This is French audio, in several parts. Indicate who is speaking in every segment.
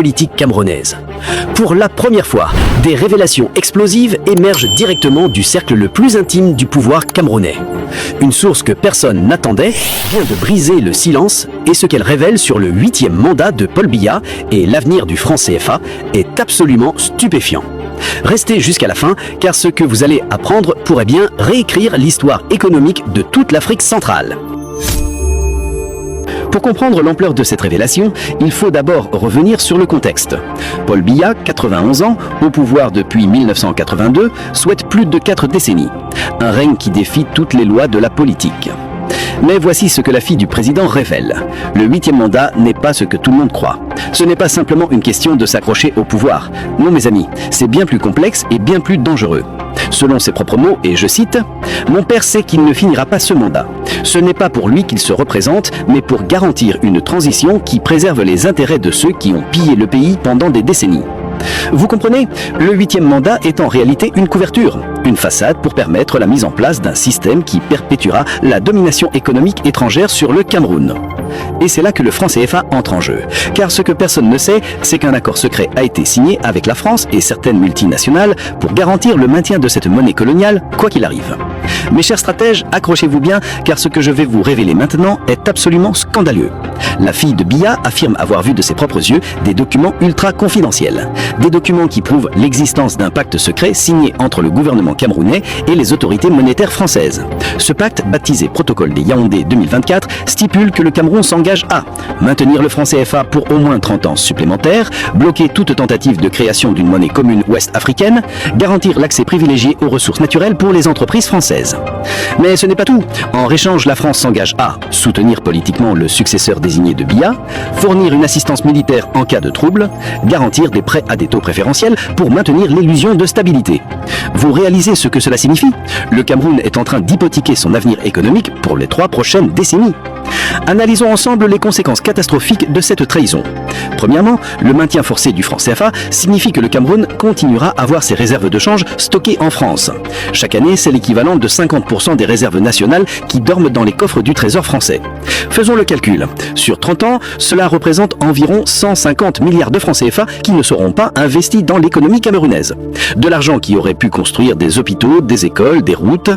Speaker 1: politique camerounaise. Pour la première fois, des révélations explosives émergent directement du cercle le plus intime du pouvoir camerounais. Une source que personne n'attendait vient de briser le silence et ce qu'elle révèle sur le 8e mandat de Paul Biya et l'avenir du franc CFA est absolument stupéfiant. Restez jusqu'à la fin car ce que vous allez apprendre pourrait bien réécrire l'histoire économique de toute l'Afrique centrale. Pour comprendre l'ampleur de cette révélation, il faut d'abord revenir sur le contexte. Paul Biya, 91 ans, au pouvoir depuis 1982, souhaite plus de 4 décennies. Un règne qui défie toutes les lois de la politique. Mais voici ce que la fille du président révèle. Le 8e mandat n'est pas ce que tout le monde croit. Ce n'est pas simplement une question de s'accrocher au pouvoir. Non mes amis, c'est bien plus complexe et bien plus dangereux. Selon ses propres mots, et je cite, « Mon père sait qu'il ne finira pas ce mandat. Ce n'est pas pour lui qu'il se représente, mais pour garantir une transition qui préserve les intérêts de ceux qui ont pillé le pays pendant des décennies. » Vous comprenez, le 8e mandat est en réalité une couverture, une façade pour permettre la mise en place d'un système qui perpétuera la domination économique étrangère sur le Cameroun. Et c'est là que le franc CFA entre en jeu. Car ce que personne ne sait, c'est qu'un accord secret a été signé avec la France et certaines multinationales pour garantir le maintien de cette monnaie coloniale, quoi qu'il arrive. Mes chers stratèges, accrochez-vous bien, car ce que je vais vous révéler maintenant est absolument scandaleux. La fille de Biya affirme avoir vu de ses propres yeux des documents ultra confidentiels. Des documents qui prouvent l'existence d'un pacte secret signé entre le gouvernement camerounais et les autorités monétaires françaises. Ce pacte, baptisé Protocole des Yaoundé 2024, stipule que le Cameroun s'engage à maintenir le franc CFA pour au moins 30 ans supplémentaires, bloquer toute tentative de création d'une monnaie commune ouest-africaine, garantir l'accès privilégié aux ressources naturelles pour les entreprises françaises. Mais ce n'est pas tout. En échange, la France s'engage à soutenir politiquement le successeur désigné de Biya, fournir une assistance militaire en cas de trouble, garantir des prêts à des taux préférentiels pour maintenir l'illusion de stabilité. Vous réalisez ce que cela signifie? Le Cameroun est en train d'hypothéquer son avenir économique pour les 3 prochaines décennies. Analysons ensemble les conséquences catastrophiques de cette trahison. Premièrement, le maintien forcé du franc CFA signifie que le Cameroun continuera à avoir ses réserves de change stockées en France. Chaque année, c'est l'équivalent de 50% des réserves nationales qui dorment dans les coffres du Trésor français. Faisons le calcul. Sur 30 ans, cela représente environ 150 milliards de francs CFA qui ne seront pas investis dans l'économie camerounaise. De l'argent qui aurait pu construire des hôpitaux, des écoles, des routes.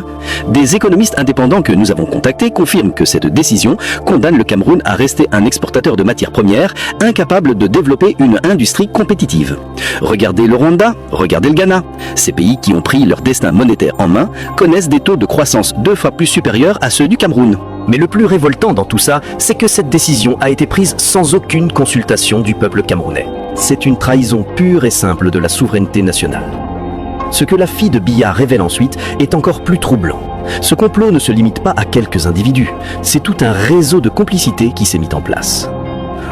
Speaker 1: Des économistes indépendants que nous avons contactés confirment que cette décision condamne le Cameroun à rester un exportateur de matières premières, incapable de développer une industrie compétitive. Regardez le Rwanda, regardez le Ghana. Ces pays qui ont pris leur destin monétaire en main connaissent des taux de croissance 2 fois plus supérieurs à ceux du Cameroun. Mais le plus révoltant dans tout ça, c'est que cette décision a été prise sans aucune consultation du peuple camerounais. C'est une trahison pure et simple de la souveraineté nationale. Ce que la fille de Biya révèle ensuite est encore plus troublant. Ce complot ne se limite pas à quelques individus, c'est tout un réseau de complicité qui s'est mis en place.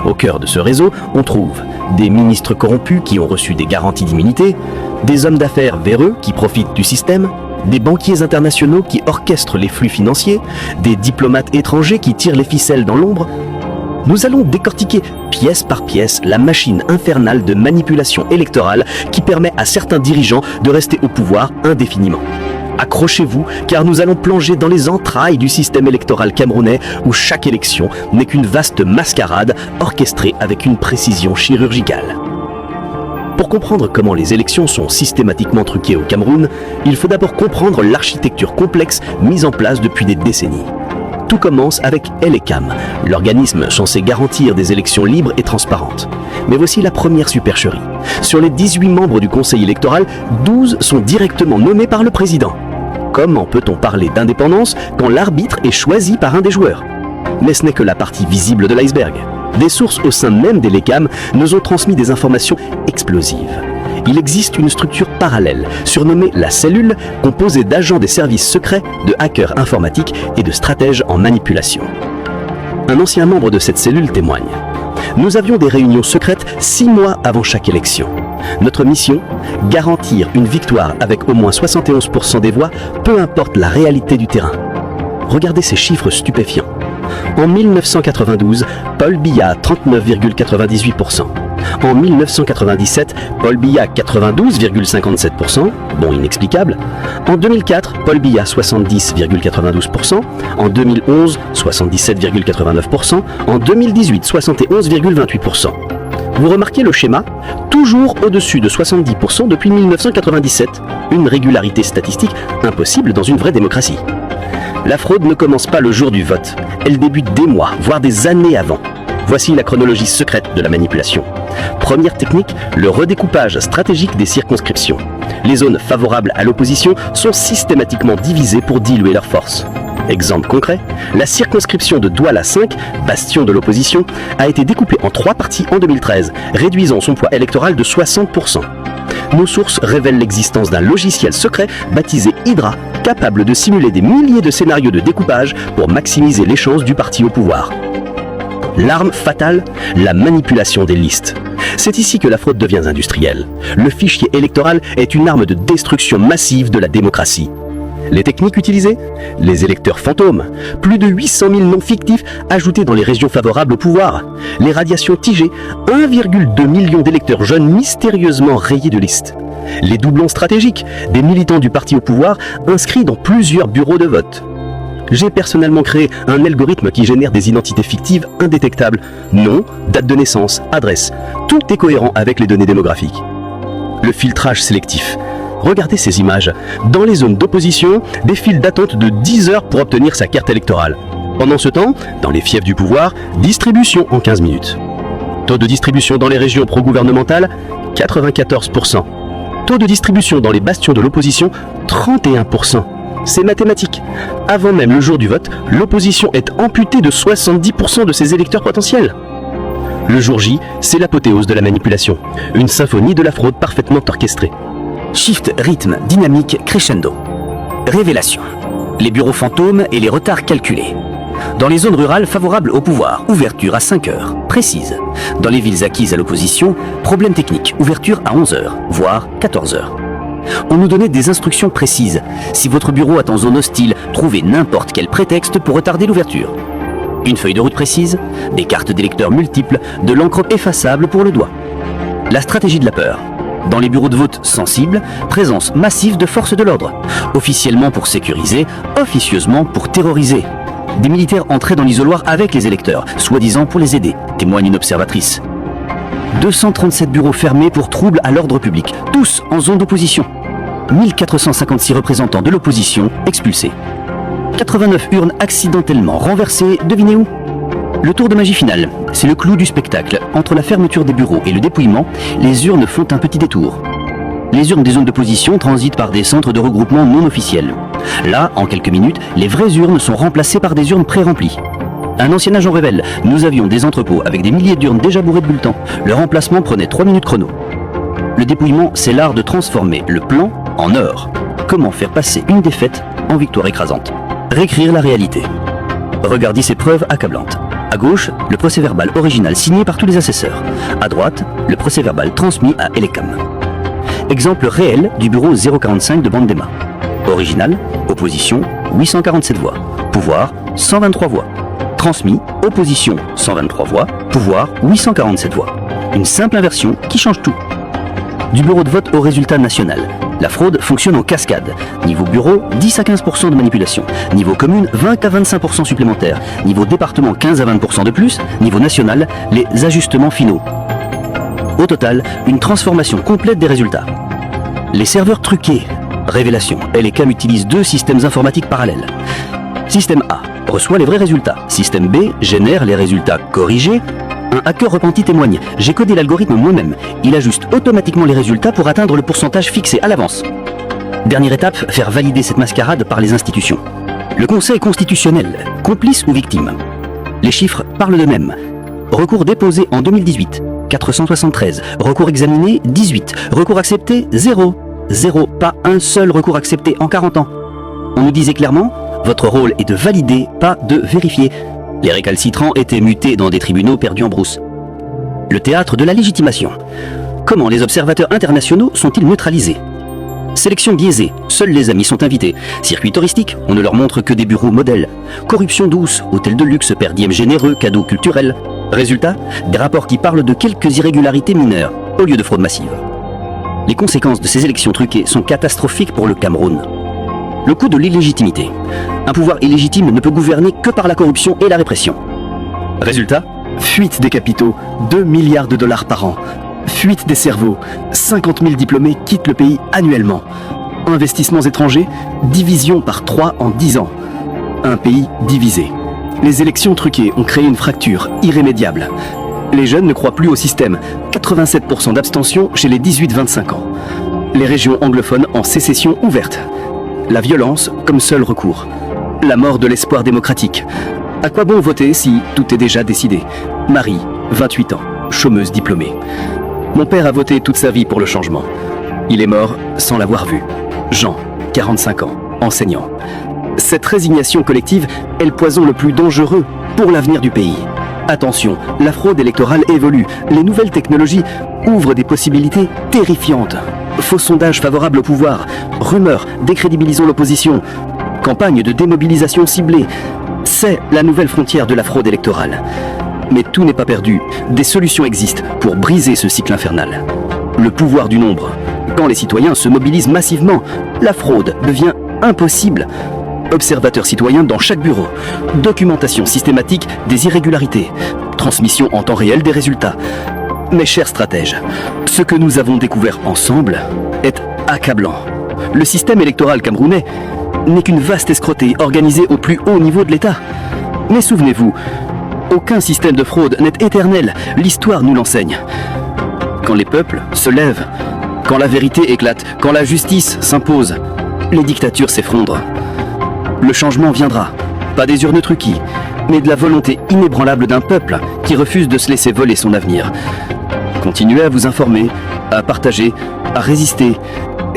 Speaker 1: Au cœur de ce réseau, on trouve des ministres corrompus qui ont reçu des garanties d'immunité, des hommes d'affaires véreux qui profitent du système, des banquiers internationaux qui orchestrent les flux financiers, des diplomates étrangers qui tirent les ficelles dans l'ombre. Nous allons décortiquer pièce par pièce la machine infernale de manipulation électorale qui permet à certains dirigeants de rester au pouvoir indéfiniment. Accrochez-vous, car nous allons plonger dans les entrailles du système électoral camerounais où chaque élection n'est qu'une vaste mascarade orchestrée avec une précision chirurgicale. Pour comprendre comment les élections sont systématiquement truquées au Cameroun, il faut d'abord comprendre l'architecture complexe mise en place depuis des décennies. Tout commence avec Elecam, l'organisme censé garantir des élections libres et transparentes. Mais voici la première supercherie. Sur les 18 membres du conseil électoral, 12 sont directement nommés par le président. Comment peut-on parler d'indépendance quand l'arbitre est choisi par un des joueurs? Mais ce n'est que la partie visible de l'iceberg. Des sources au sein même d'Elecam nous ont transmis des informations explosives. Il existe une structure parallèle, surnommée la cellule, composée d'agents des services secrets, de hackers informatiques et de stratèges en manipulation. Un ancien membre de cette cellule témoigne. Nous avions des réunions secrètes 6 mois avant chaque élection. Notre mission, garantir une victoire avec au moins 71% des voix, peu importe la réalité du terrain. Regardez ces chiffres stupéfiants. En 1992, Paul Biya 39,98%. En 1997, Paul Biya 92,57%, bon inexplicable. En 2004, Paul Biya 70,92%. En 2011, 77,89%. En 2018, 71,28%. Vous remarquez le schéma? Toujours au-dessus de 70% depuis 1997, une régularité statistique impossible dans une vraie démocratie. La fraude ne commence pas le jour du vote, elle débute des mois, voire des années avant. Voici la chronologie secrète de la manipulation. Première technique, le redécoupage stratégique des circonscriptions. Les zones favorables à l'opposition sont systématiquement divisées pour diluer leurs forces. Exemple concret, la circonscription de Douala 5, bastion de l'opposition, a été découpée en 3 parties en 2013, réduisant son poids électoral de 60%. Nos sources révèlent l'existence d'un logiciel secret baptisé Hydra, capable de simuler des milliers de scénarios de découpage pour maximiser les chances du parti au pouvoir. L'arme fatale, la manipulation des listes. C'est ici que la fraude devient industrielle. Le fichier électoral est une arme de destruction massive de la démocratie. Les techniques utilisées? Les électeurs fantômes, plus de 800 000 noms fictifs ajoutés dans les régions favorables au pouvoir. Les radiations tigées, 1,2 million d'électeurs jeunes mystérieusement rayés de liste. Les doublons stratégiques, des militants du parti au pouvoir inscrits dans plusieurs bureaux de vote. J'ai personnellement créé un algorithme qui génère des identités fictives indétectables. Nom, date de naissance, adresse. Tout est cohérent avec les données démographiques. Le filtrage sélectif. Regardez ces images. Dans les zones d'opposition, des files d'attente de 10 heures pour obtenir sa carte électorale. Pendant ce temps, dans les fiefs du pouvoir, distribution en 15 minutes. Taux de distribution dans les régions pro-gouvernementales, 94%. Taux de distribution dans les bastions de l'opposition, 31%. C'est mathématique. Avant même le jour du vote, l'opposition est amputée de 70% de ses électeurs potentiels. Le jour J, c'est l'apothéose de la manipulation. Une symphonie de la fraude parfaitement orchestrée.
Speaker 2: Shift, rythme, dynamique, crescendo. Révélation. Les bureaux fantômes et les retards calculés. Dans les zones rurales favorables au pouvoir, ouverture à 5 heures, précise. Dans les villes acquises à l'opposition, problème technique, ouverture à 11 heures, voire 14 heures. On nous donnait des instructions précises. Si votre bureau est en zone hostile, trouvez n'importe quel prétexte pour retarder l'ouverture. Une feuille de route précise, des cartes d'électeurs multiples, de l'encre effaçable pour le doigt. La stratégie de la peur. Dans les bureaux de vote sensibles, présence massive de forces de l'ordre. Officiellement pour sécuriser, officieusement pour terroriser. Des militaires entraient dans l'isoloir avec les électeurs, soi-disant pour les aider, témoigne une observatrice. 237 bureaux fermés pour troubles à l'ordre public, tous en zone d'opposition. 1456 représentants de l'opposition expulsés. 89 urnes accidentellement renversées, devinez où? Le tour de magie final, c'est le clou du spectacle. Entre la fermeture des bureaux et le dépouillement, les urnes font un petit détour. Les urnes des zones d'opposition transitent par des centres de regroupement non officiels. Là, en quelques minutes, les vraies urnes sont remplacées par des urnes pré-remplies. Un ancien agent révèle, nous avions des entrepôts avec des milliers d'urnes déjà bourrées de bulletins. Le remplacement prenait 3 minutes chrono. Le dépouillement, c'est l'art de transformer le plan en or. Comment faire passer une défaite en victoire écrasante? Réécrire la réalité. Regardez ces preuves accablantes. À gauche, le procès-verbal original signé par tous les assesseurs. À droite, le procès-verbal transmis à Elecam. Exemple réel du bureau 045 de Bandema. Original, opposition, 847 voix. Pouvoir, 123 voix. Transmis, opposition, 123 voix. Pouvoir, 847 voix. Une simple inversion qui change tout. Du bureau de vote au résultat national. La fraude fonctionne en cascade. Niveau bureau, 10 à 15% de manipulation. Niveau commune, 20 à 25% supplémentaires. Niveau département, 15 à 20% de plus. Niveau national, les ajustements finaux. Au total, une transformation complète des résultats. Les serveurs truqués. Révélation. Elecam utilise 2 systèmes informatiques parallèles. Système A reçoit les vrais résultats. Système B génère les résultats corrigés. Un hacker repenti témoigne. J'ai codé l'algorithme moi-même. Il ajuste automatiquement les résultats pour atteindre le pourcentage fixé à l'avance. Dernière étape, faire valider cette mascarade par les institutions. Le Conseil constitutionnel, complice ou victime? Les chiffres parlent d'eux-mêmes. Recours déposé en 2018, 473. Recours examiné, 18. Recours accepté, 0. 0. Pas un seul recours accepté en 40 ans. On nous disait clairement, votre rôle est de valider, pas de vérifier. Les récalcitrants étaient mutés dans des tribunaux perdus en brousse. Le théâtre de la légitimation. Comment les observateurs internationaux sont-ils neutralisés? Sélection biaisée, seuls les amis sont invités. Circuit touristique, on ne leur montre que des bureaux modèles. Corruption douce, hôtel de luxe, per diem généreux, cadeaux culturels. Résultat, des rapports qui parlent de quelques irrégularités mineures, au lieu de fraude massive. Les conséquences de ces élections truquées sont catastrophiques pour le Cameroun. Le coût de l'illégitimité. Un pouvoir illégitime ne peut gouverner que par la corruption et la répression. Résultat,
Speaker 1: Fuite des capitaux, 2 milliards de dollars par an. Fuite des cerveaux, 50 000 diplômés quittent le pays annuellement. Investissements étrangers, division par 3 en 10 ans. Un pays divisé. Les élections truquées ont créé une fracture irrémédiable. Les jeunes ne croient plus au système. 87% d'abstention chez les 18-25 ans. Les régions anglophones en sécession ouverte. La violence comme seul recours. La mort de l'espoir démocratique. À quoi bon voter si tout est déjà décidé? Marie, 28 ans, chômeuse diplômée. Mon père a voté toute sa vie pour le changement. Il est mort sans l'avoir vu. Jean, 45 ans, enseignant. Cette résignation collective est le poison le plus dangereux pour l'avenir du pays. Attention, la fraude électorale évolue. Les nouvelles technologies ouvrent des possibilités terrifiantes. Faux sondages favorables au pouvoir, rumeurs décrédibilisant l'opposition, campagne de démobilisation ciblée. C'est la nouvelle frontière de la fraude électorale. Mais tout n'est pas perdu. Des solutions existent pour briser ce cycle infernal. Le pouvoir du nombre. Quand les citoyens se mobilisent massivement, la fraude devient impossible. Observateurs citoyens dans chaque bureau. Documentation systématique des irrégularités. Transmission en temps réel des résultats. Mes chers stratèges, ce que nous avons découvert ensemble est accablant. Le système électoral camerounais n'est qu'une vaste escroquerie organisée au plus haut niveau de l'État. Mais souvenez-vous, aucun système de fraude n'est éternel, l'histoire nous l'enseigne. Quand les peuples se lèvent, quand la vérité éclate, quand la justice s'impose, les dictatures s'effondrent. Le changement viendra, pas des urnes truquées, mais de la volonté inébranlable d'un peuple qui refuse de se laisser voler son avenir. Continuez à vous informer, à partager, à résister,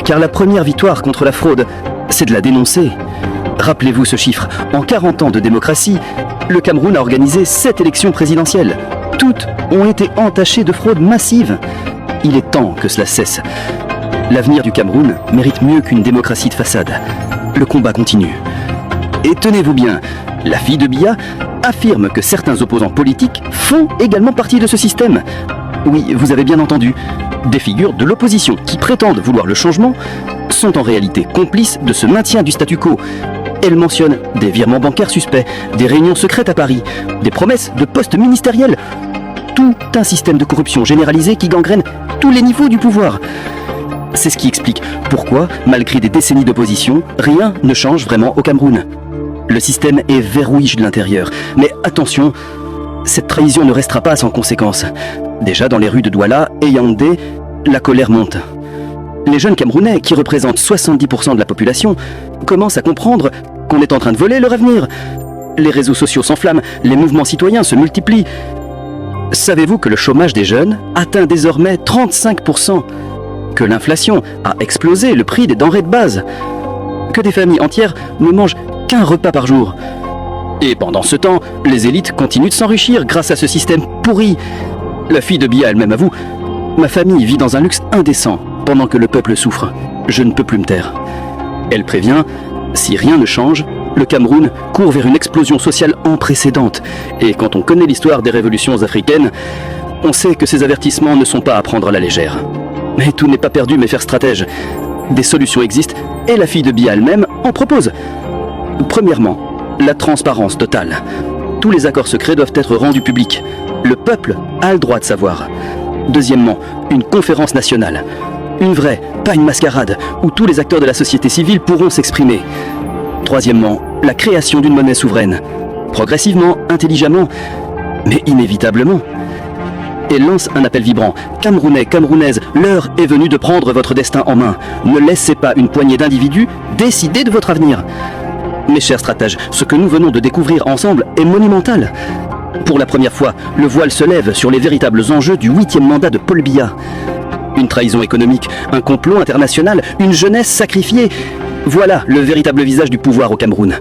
Speaker 1: car la première victoire contre la fraude, c'est de la dénoncer. Rappelez-vous ce chiffre, en 40 ans de démocratie, le Cameroun a organisé 7 élections présidentielles. Toutes ont été entachées de fraude massive. Il est temps que cela cesse. L'avenir du Cameroun mérite mieux qu'une démocratie de façade. Le combat continue. Et tenez-vous bien, la fille de Biya affirme que certains opposants politiques font également partie de ce système. Oui, vous avez bien entendu. Des figures de l'opposition qui prétendent vouloir le changement sont en réalité complices de ce maintien du statu quo. Elle mentionne des virements bancaires suspects, des réunions secrètes à Paris, des promesses de postes ministériels. Tout un système de corruption généralisé qui gangrène tous les niveaux du pouvoir. C'est ce qui explique pourquoi, malgré des décennies d'opposition, rien ne change vraiment au Cameroun. Le système est verrouillé de l'intérieur. Mais attention, cette trahison ne restera pas sans conséquences. Déjà dans les rues de Douala et Yaoundé, la colère monte. Les jeunes Camerounais, qui représentent 70% de la population, commencent à comprendre qu'on est en train de voler leur avenir. Les réseaux sociaux s'enflamment, les mouvements citoyens se multiplient. Savez-vous que le chômage des jeunes atteint désormais 35%? Que l'inflation a explosé le prix des denrées de base? Que des familles entières ne mangent qu'un repas par jour? Et pendant ce temps, les élites continuent de s'enrichir grâce à ce système pourri. La fille de Biya elle-même avoue: ma famille vit dans un luxe indécent pendant que le peuple souffre. Je ne peux plus me taire. Elle prévient, si rien ne change, le Cameroun court vers une explosion sociale imprécédente. Et quand on connaît l'histoire des révolutions africaines, on sait que ces avertissements ne sont pas à prendre à la légère. Mais tout n'est pas perdu, mes chers stratèges. Des solutions existent et la fille de Biya elle-même en propose. Premièrement, la transparence totale. Tous les accords secrets doivent être rendus publics. Le peuple a le droit de savoir. Deuxièmement, une conférence nationale. Une vraie, pas une mascarade, où tous les acteurs de la société civile pourront s'exprimer. Troisièmement, la création d'une monnaie souveraine. Progressivement, intelligemment, mais inévitablement. Elle lance un appel vibrant. Camerounais, Camerounaises, l'heure est venue de prendre votre destin en main. Ne laissez pas une poignée d'individus décider de votre avenir. Mes chers stratèges, ce que nous venons de découvrir ensemble est monumental. Pour la première fois, le voile se lève sur les véritables enjeux du 8e mandat de Paul Biya. Une trahison économique, un complot international, une jeunesse sacrifiée. Voilà le véritable visage du pouvoir au Cameroun.